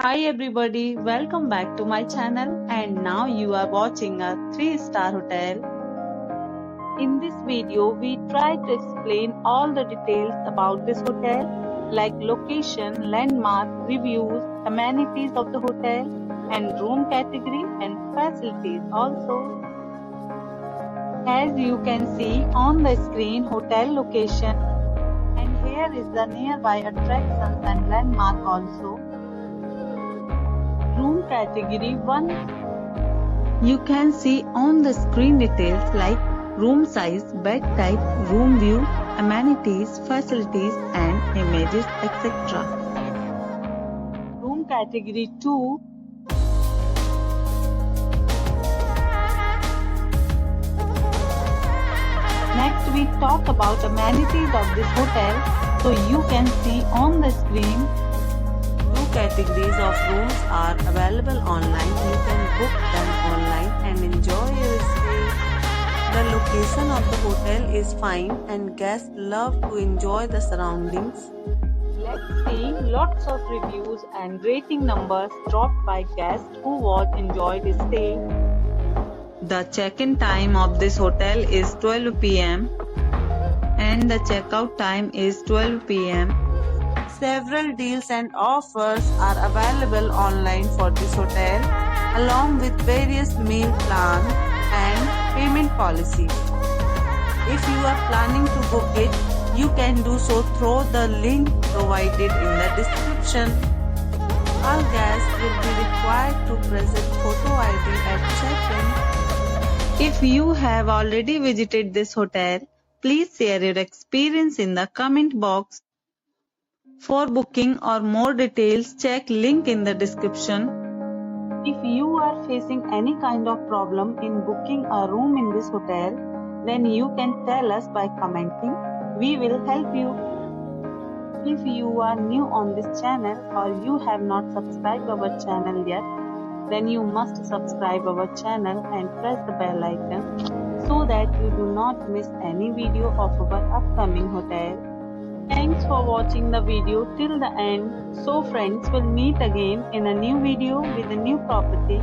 Hi everybody, welcome back to my channel and now you are watching a 3-star hotel. In this video, we try to explain all the details about this hotel like location, landmark, reviews, amenities of the hotel and room category and facilities also. As you can see on the screen, hotel location, and here is the nearby attractions and landmark also. Room category 1. You can see on the screen details like room size, bed type, room view, amenities, facilities and images, etc. Room category 2. Next we talk about amenities of this hotel. So you can see on the screen categories of rooms are available online. You can book them online and enjoy your stay. The location of the hotel is fine and guests love to enjoy the surroundings. Let's see lots of reviews and rating numbers dropped by guests who enjoyed the stay. The check-in time of this hotel is 12 p.m. and the checkout time is 12 p.m. Several deals and offers are available online for this hotel, along with various meal plans and payment policies. If you are planning to book it, you can do so through the link provided in the description. All guests will be required to present photo ID at check-in. If you have already visited this hotel, please share your experience in the comment box. For booking or more details, check link in the description. If you are facing any kind of problem in booking a room in this hotel, then you can tell us by commenting. We will help you. If you are new on this channel or you have not subscribed our channel yet, then you must subscribe our channel and press the bell icon so that you do not miss any video of our upcoming hotel. Thanks for watching the video till the end. So friends, will meet again in a new video with a new property.